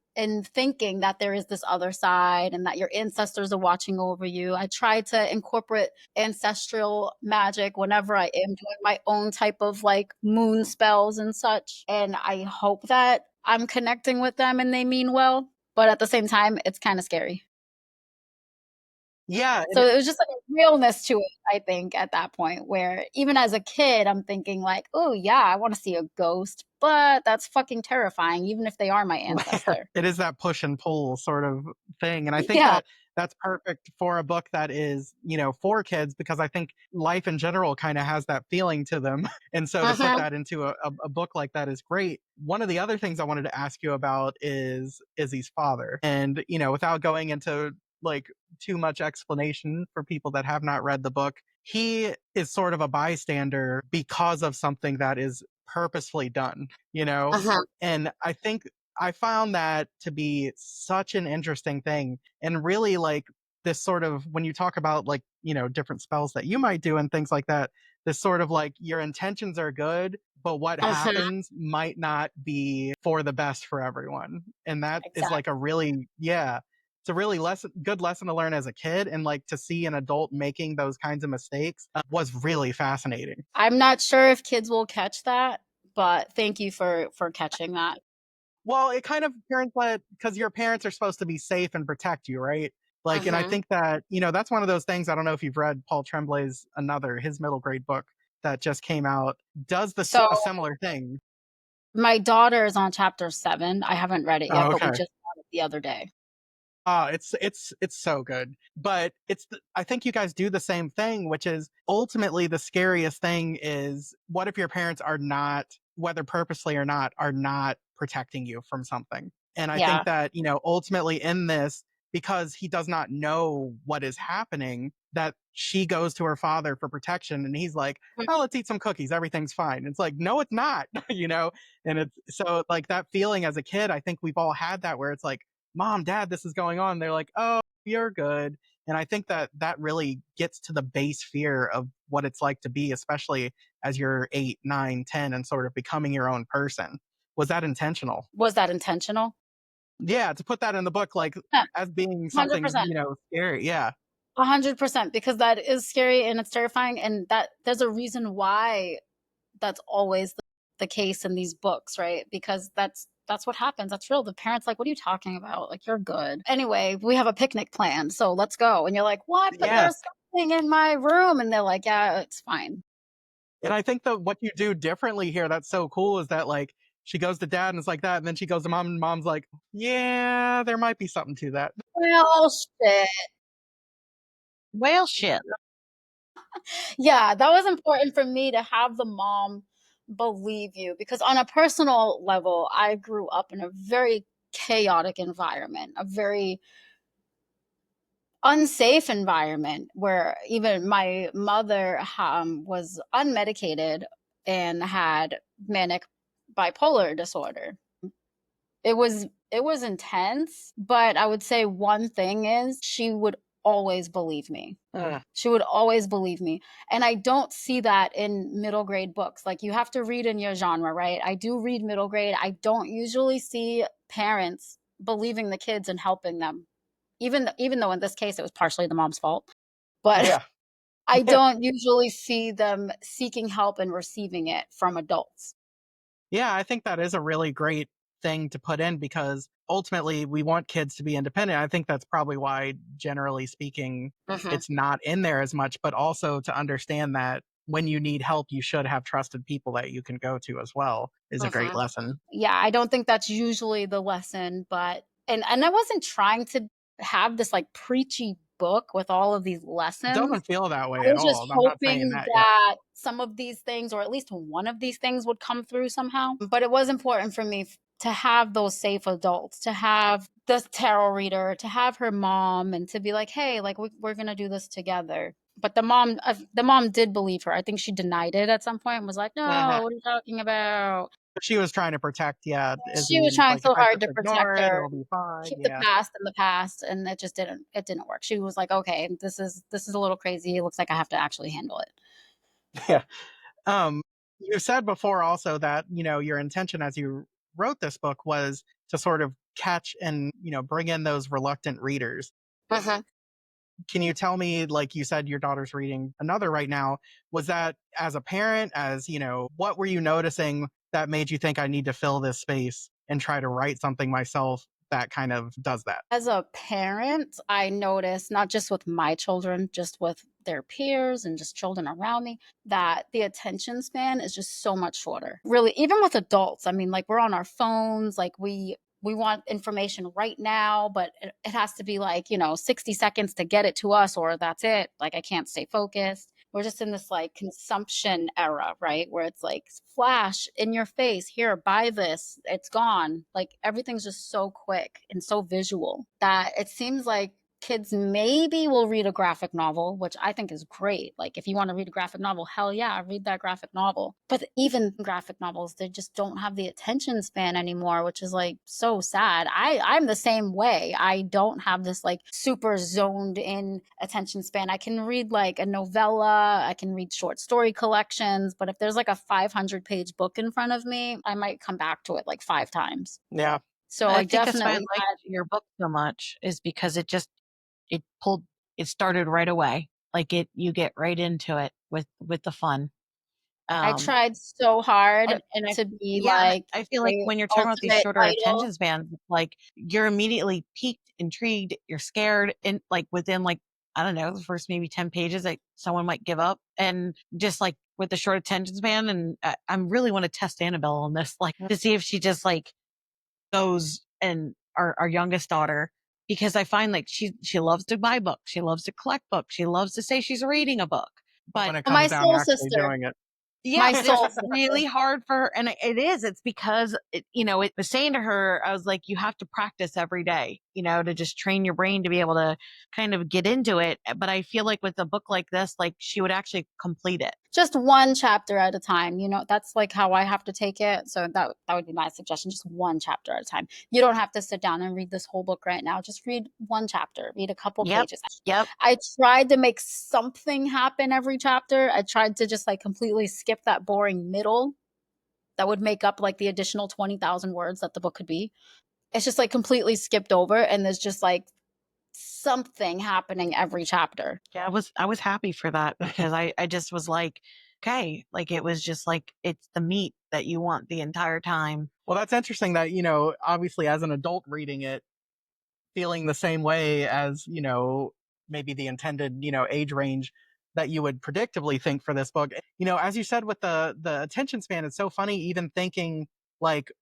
thinking that there is this other side and that your ancestors are watching over you. I try to incorporate ancestral magic whenever I am doing my own type of like moon spells and such. And I hope that I'm connecting with them and they mean well. But at the same time, it's kind of scary. Yeah. So it was just like a realness to it, I think, at that point, where even as a kid, I'm thinking like, oh yeah, I want to see a ghost, but that's fucking terrifying, even if they are my ancestor. It is that push and pull sort of thing. And I think Yeah. that that's perfect for a book that is, for kids, because I think life in general kind of has that feeling to them. And so to put that into a book like that is great. One of the other things I wanted to ask you about is Izzy's father. And, without going into like too much explanation for people that have not read the book, he is sort of a bystander because of something that is purposefully done, and I think I found that to be such an interesting thing. And really, like, this sort of, when you talk about like, different spells that you might do and things like that, this sort of like your intentions are good, but what happens might not be for the best for everyone. And that is like a really, it's a really good lesson to learn as a kid. And like to see an adult making those kinds of mistakes was really fascinating. I'm not sure if kids will catch that, but thank you for catching that. Well, it kind of turns that because your parents are supposed to be safe and protect you, right? Like, and I think that, that's one of those things. I don't know if you've read Paul Tremblay's his middle grade book that just came out, does So a similar thing. my daughter is on chapter 7. I haven't read it yet, Oh, but we okay. just got it the other day. It's so good. But I think you guys do the same thing, which is ultimately the scariest thing is what if your parents are not, whether purposely or not, are not protecting you from something. And I think that, ultimately in this, because he does not know what is happening, that she goes to her father for protection and he's like, oh, let's eat some cookies. Everything's fine. It's like, no, it's not, And it's so like that feeling as a kid, I think we've all had that where it's like, Mom, Dad, this is going on. They're like, oh, you're good. And I think that that really gets to the base fear of what it's like to be, especially as you're 8, 9, 10, and sort of becoming your own person. Was that intentional? Was that intentional? Yeah, to put that in the book, like Yeah, as being something, 100%. scary. Yeah. 100%, because that is scary and it's terrifying. And that there's a reason why that's always the case in these books, right? Because that's what happens. That's real. The parents like, what are you talking about? Like, you're good. Anyway, we have a picnic planned, so let's go. And you're like, what? But Yeah. there's something in my room. And they're like, yeah, it's fine. And I think that what you do differently here that's so cool is that like she goes to Dad and it's like that, and then she goes to Mom and Mom's like, yeah, there might be something to that. Well, shit. Whale shit. Yeah, that was important for me to have the mom believe you, because on a personal level, I grew up in a very chaotic environment, a very unsafe environment where even my mother was unmedicated and had manic bipolar disorder. It was intense, but I would say one thing is she would always believe me. She would always believe me. And I don't see that in middle grade books. Like, you have to read in your genre, right? I do read middle grade. I don't usually see parents believing the kids and helping them. Even though in this case it was partially the mom's fault. But Yeah. I don't usually see them seeking help and receiving it from adults. Yeah, I think that is a really great thing to put in because ultimately we want kids to be independent. I think that's probably why, generally speaking, it's not in there as much, but also to understand that when you need help, you should have trusted people that you can go to as well is a great lesson. Yeah, I don't think that's usually the lesson, but and I wasn't trying to have this like preachy book with all of these It lessons. doesn't feel that way I at was just all. I'm not saying hoping that. Yeah. that some of these things, or at least one of these things, would come through somehow. But it was important for me to have those safe adults, to have the tarot reader, to have her mom, and to be like, hey, like we're gonna do this together. But the mom did believe her. I think she denied it at some point and was like, no, Uh-huh. what are you talking about? She was trying to protect, yeah, She was Izzy. trying Like, if so I hard just to ignore protect it, her, it'll be fine. keep the Yeah. past in the past, and it didn't work. She was like, okay, this is a little crazy. It looks like I have to actually handle it. Yeah. Um, you said before also that, your intention as you wrote this book was to sort of catch and, bring in those reluctant readers. Can you tell me, like you said, your daughter's reading another right now? Was that as a parent, what were you noticing that made you think I need to fill this space and try to write something myself that kind of does that? As a parent, I noticed, not just with my children, just with their peers and just children around me, that the attention span is just so much shorter. Really, even with adults. I mean, like we're on our phones, like we want information right now, but it has to be like, 60 seconds to get it to us, or that's it. Like I can't stay focused. We're just in this like consumption era, right? Where it's like flash in your face, here, buy this, it's gone. Like everything's just so quick and so visual that it seems like kids maybe will read a graphic novel, which I think is great. Like if you want to read a graphic novel, hell yeah, read that graphic novel. But even graphic novels, they just don't have the attention span anymore, which is like so sad. I'm the same way. I don't have this like super zoned in attention span. I can read like a novella, I can read short story collections, but if there's like a 500-page book in front of me, I might come back to it like 5 times. Yeah. So I I think that's why I definitely liked your book so much, is because it pulled it started right away. Like you get right into it with the fun. I Um tried so hard and to be yeah, and like I feel like the when you're talking about these ultimate shorter idol. attention spans, it's like you're immediately piqued, intrigued, you're scared, and like within like I don't know, the first maybe 10 pages, like someone might give up. And just like with the short attention span, and I really want to test Annabelle on this, like to see if she just like goes, and our youngest daughter, because I find like she loves to buy books, she loves to collect books, she loves to say she's reading a book, But but when it My comes down to soul actually sister. doing it, yeah, My but it's soul really sister. hard for her. And it is, it's because it was saying to her, I was like, you have to practice every day, to just train your brain to be able to kind of get into it. But I feel like with a book like this, like she would actually complete it. Just one chapter at a time. That's like how I have to take it. So that would be my suggestion. Just one chapter at a time. You don't have to sit down and read this whole book right now. Just read one chapter, read a couple Yep. pages. Yep. I tried to make something happen every chapter. I tried to just like completely skip that boring middle that would make up like the additional 20,000 words that the book could be. It's just like completely skipped over, and there's just like something happening every chapter. Yeah, I was happy for that, because I just was like, okay, like it was just like it's the meat that you want the entire time. well, that's interesting that, obviously as an adult reading it, feeling the same way as, maybe the intended, age range that you would predictably think for this book. As you said with the attention span, it's so funny even like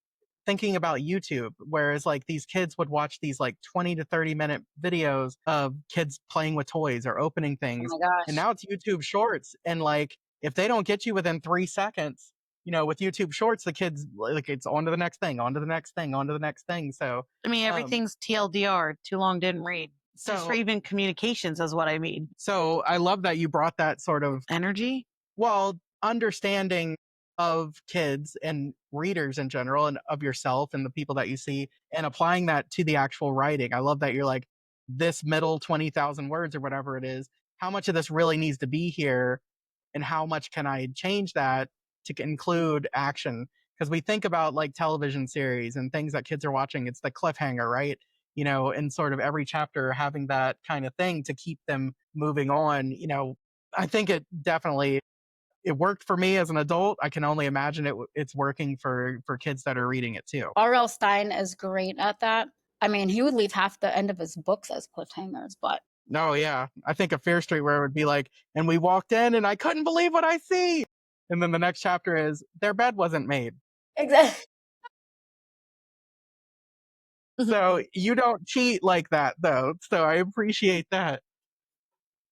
thinking about YouTube, whereas like these kids would watch these like 20 to 30-minute videos of kids playing with toys or opening Oh things. my And gosh. now it's YouTube shorts. And like if they don't get you within 3 seconds, with YouTube shorts, the kids like it's on to the next thing, on to the next thing, on to the next thing. So I mean, um everything's TLDR, too long didn't read. Just for so even communications is what I mean. so I love that you brought that sort of Energy. understanding of kids and readers in general and of yourself and the people that you see and applying that to the actual writing. I love that you're like, this middle 20,000 words or whatever it is, how much of this really needs to be here and how much can I change that to include action? Because we think about like television series and things that kids are watching, it's the cliffhanger, right? In sort of every chapter having that kind of thing to keep them moving on. I think it worked for me as an adult. I can only imagine it's working for kids that are reading it too. R.L. Stein is great at that. I mean, he would leave half the end of his books as cliffhangers, but No, yeah. I think of Fear Street where it would be like, and we walked in and I couldn't believe what I see. And then the next chapter is their bed wasn't made. Exactly. So you don't cheat like that though. So I appreciate that.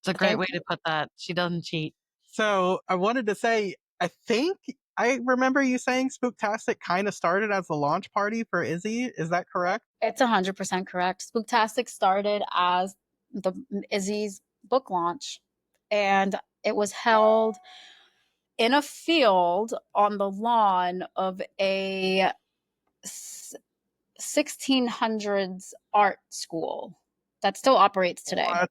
It's a great way to put that. She doesn't cheat. So I wanted to say, I think I remember you saying Spooktastic kind of started as a launch party for Izzy. Is that correct? It's 100% correct. Spooktastic started as the Izzy's book launch, and it was held in a field on the lawn of a 1600s art school that still operates today What?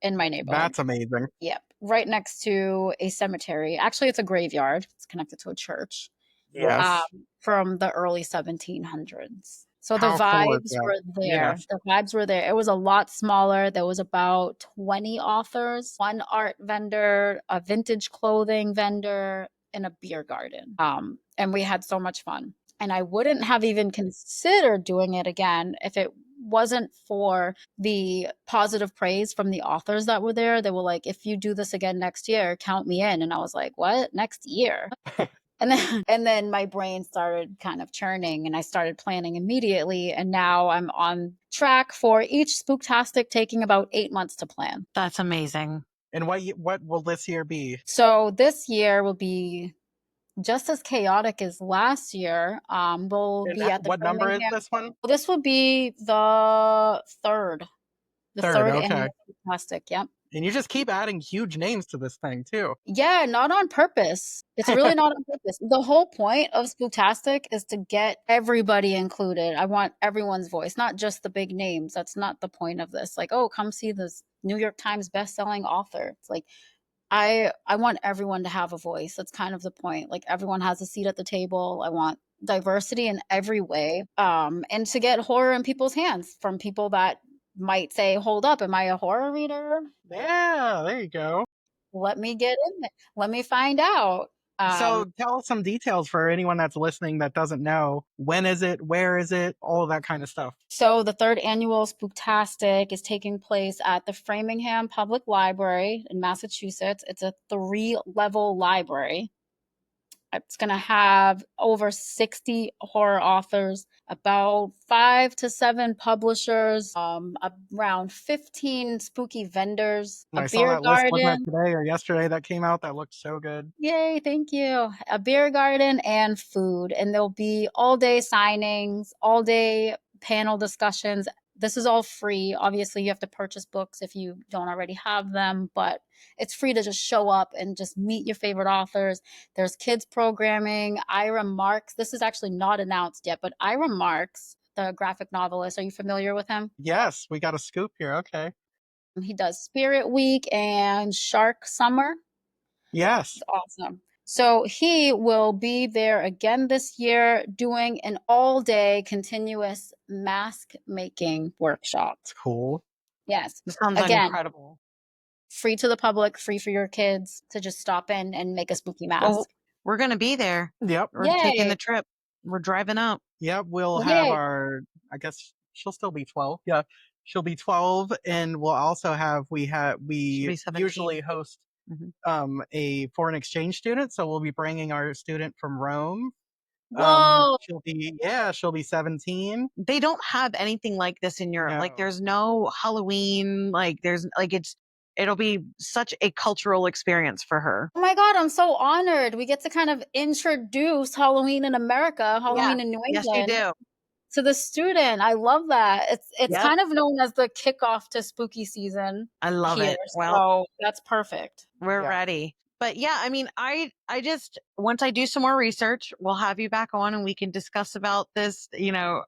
in my neighborhood. That's amazing. Yep, right next to a cemetery. Actually, it's a graveyard. It's connected to a church. Yes. From the early 1700s. So How the cool is vibes that? were there. Yes. The vibes were there. It was a lot smaller. There was about 20 authors, one art vendor, a vintage clothing vendor, and a beer garden. And we had so much fun. And I wouldn't have even considered doing it again if it wasn't for the positive praise from the authors that were there. They were like, if you do this again next year, count me in. And I was like, what? Next year? And then my brain started kind of churning and I started planning immediately. And now I'm on track for each Spooktastic taking about 8 months to plan. That's amazing. And what will this year be? So this year will be just as chaotic as last year. We'll And be at the what number is Framingham. this one? This will be the third. The Third, third okay. annual Spooktastic, yep. And you just keep adding huge names to this thing too. Yeah, not on purpose. It's really not on purpose. The whole point of Spooktastic is to get everybody included. I want everyone's voice, not just the big names. That's not the point of this. Like, oh, come see this New York Times best-selling author. It's like I want everyone to have a voice. That's kind of the point. Like everyone has a seat at the table. I want diversity in every way. And to get horror in people's hands from people that might say, hold up, am I a horror reader? Yeah, there you go. Let me get in there. Let me find out. So tell us some details for anyone that's listening that doesn't know. When is it? Where is it? All of that kind of stuff. So the third annual Spooktastic is taking place at the Framingham Public Library in Massachusetts. It's a 3-level library. It's going to have over 60 horror authors, about 5 to 7 publishers, around 15 spooky vendors, a I saw beer that list, wasn't garden. it today or yesterday that came out? That looked so good. Yay, thank you. A beer garden and food. And there'll be all day signings, all day panel discussions. This is all free. Obviously, you have to purchase books if you don't already have them, but it's free to just show up and just meet your favorite authors. There's kids programming. Ira Marks, this is actually not announced yet, but Ira Marks, the graphic novelist, are you familiar with him? Yes, we got a scoop here. Okay. He does Spirit Week and Shark Summer. Yes. It's awesome. So he will be there again this year doing an all-day continuous mask making workshop. It's cool. Yes. This sounds Again, incredible. free to the public, free for your kids to just stop in and make a spooky mask. Well, we're going to be there. Yep. We're taking Yay. the trip. We're driving up. Yep. We'll Well, have yay. our, I guess she'll still be 12. Yeah. She'll be 12. And we'll also have, we She'll be 17. usually host a foreign exchange student. So we'll be bringing our student from Rome. Whoa. She'll be 17. They don't have anything like this in Europe. Like No. there's no Halloween. Like there's like it'll be such a cultural experience for her. Oh my God, I'm so honored. We get to kind of introduce Halloween in America, Halloween in New Yes, England. you do. To the student. I love that. It's Yep. kind of known as the kickoff to spooky season. I love here, it. Well, so that's perfect. we're Yeah. ready. But yeah, I mean, I just once I do some more research, we'll have you back on and we can discuss about this, The inner.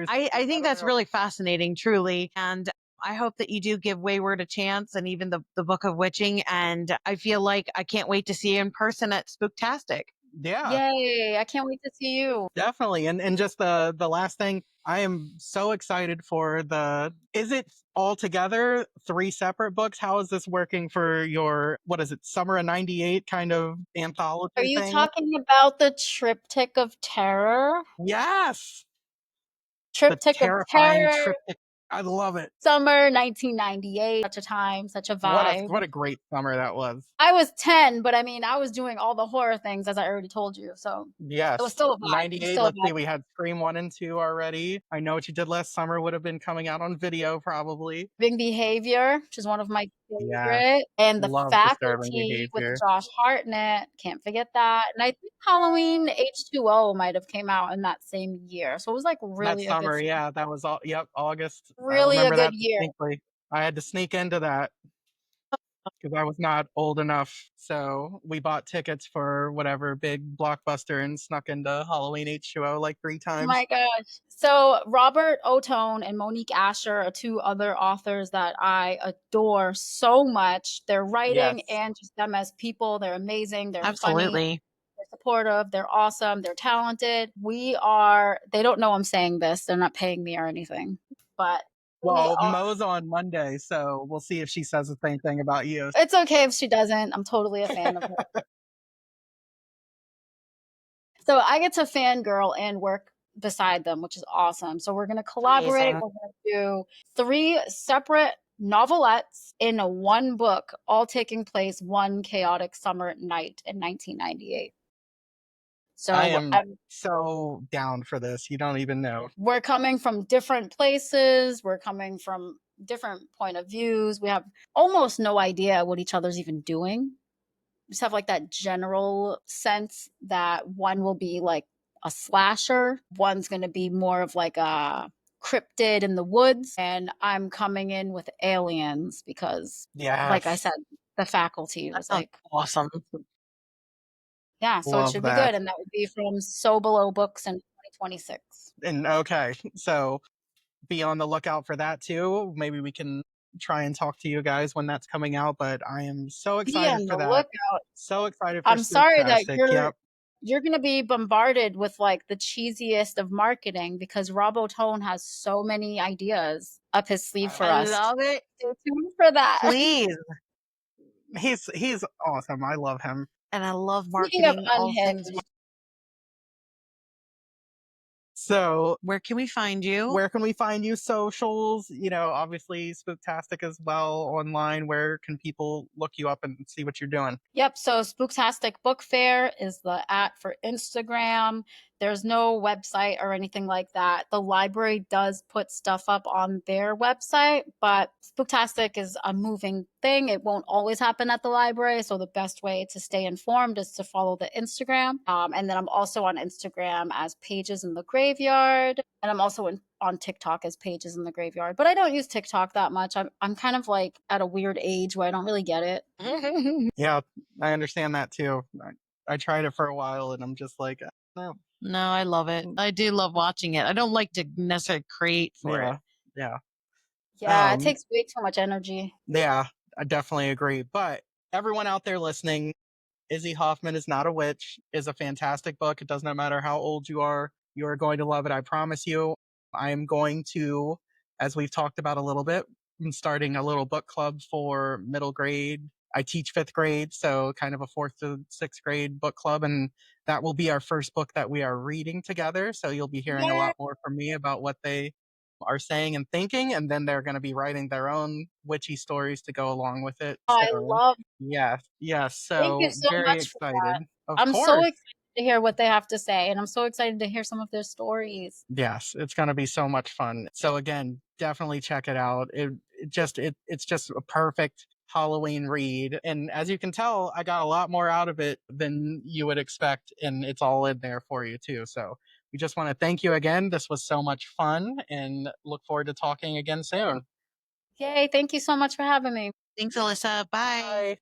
I think that's really fascinating, truly. And I hope that you do give Wayward a chance and even the Book of Witching. And I feel like I can't wait to see you in person at Spooktastic. Yeah. Yay. I can't wait to see you. Definitely. And just the last thing, I am so excited for is it all together 3 separate books? How is this working for your, what is it, Summer of 98 kind of anthology Are you thing? talking about the Triptych of Terror? Yes. Triptych of Terrifying Terror. triptych I love it. Summer 1998, such a time, such a vibe. What a great summer that was. I was 10, but I mean, I was doing all the horror things as I already told you, so it was Yes. still a vibe. It was 98, still a let's see, vibe. we had Scream 1 and 2 already. I Know What You Did Last Summer would have been coming out on video probably. Disturbing Behavior, which is one of my Yes. favorite, and The Love Disturbing Faculty with Behavior. Josh Hartnett, can't forget that, and I think Halloween H2O might have came out in that same year, so it was, like, That really a good summer, yeah, that was all yep, August. I really a remember good that year. distinctly. I had to sneak into that because I was not old enough, so we bought tickets for whatever big blockbuster and snuck into Halloween H2O like 3 Oh times. my gosh. So Robert Ottone and Monique Asher are two other authors that I adore so much. Their writing Yes. and just them as people, they're amazing, they're funny, Absolutely. they're supportive, they're awesome, they're talented. They don't know I'm saying this, they're not paying me or anything, but we Well, are Mo's on Monday, so we'll see if she says the same thing about you. it's okay if she doesn't. I'm totally a fan of her. So I get to fangirl and work beside them, which is awesome. So we're gonna collaborate. Amazing. We're gonna do 3 separate novelettes in a one book, all taking place one chaotic summer night in 1998. I So am so down for this. You don't even know. we're coming from different places. We're coming from different point of views. We have almost no idea what each other's even doing. Just have like that general sense that one will be like a slasher, one's going to be more of like a cryptid in the woods, and I'm coming in with aliens because, like I Yes. said, the faculty That was sounds like, awesome. yeah, so it Love should be that. good, and that would be from So Below Books in 2026. And okay, so be on the lookout for that too. Maybe we can try and talk to you guys when that's coming out, but I am so Be excited on for the that. lookout. So excited for I'm sorry that Spooktastic. Yep. you're gonna be bombarded with like the cheesiest of marketing because Rob Ottone has so many ideas up his sleeve for I us. love it. Stay tuned for that. Please. He's awesome. I love him. And I love Speaking of marketing all things. unhinged, So Where can we find you? where can we find you socials? Obviously Spooktastic as well online. Where can people look you up and see what you're doing? yep. So Spooktastic Book Fair is the @ for Instagram. There's no website or anything like that. The library does put stuff up on their website, but Spooktastic is a moving thing. It won't always happen at the library. So the best way to stay informed is to follow the Instagram. And then I'm also on Instagram as Pages in the Graveyard. And I'm also on TikTok as Pages in the Graveyard. But I don't use TikTok that much. I'm kind of like at a weird age where I don't really get it. Yeah, I understand that too. I tried it for a while and I'm just like, no. No, I love it. I do love watching it. I don't like to necessarily create for it. Yeah. Yeah, it takes way too much energy. Yeah, I definitely agree. But everyone out there listening, Izzy Hoffman is Not a Witch is a fantastic book. It does not matter how old you are going to love it. I promise you. I am going to, as we've talked about a little bit, I'm starting a little book club for middle grade. I teach 5th grade, so kind of a 4th to 6th grade book club. And that will be our first book that we are reading together. So you'll be hearing a Yeah. lot more from me about what they are saying and thinking. And then they're going to be writing their own witchy stories to go along with it. I So, love yes, yes. thank you So so very much for that. excited. Of I'm so course. excited to hear what they have to say, and I'm so excited to hear some of their stories. Yes, it's going to be so much fun. So again, definitely check it out. It's just a perfect Halloween read. And as you can tell, I got a lot more out of it than you would expect, and it's all in there for you too. So we just want to thank you again. This was so much fun and look forward to talking again soon. Yay, thank you so much for having me. Thanks, Alyssa. Bye. Bye.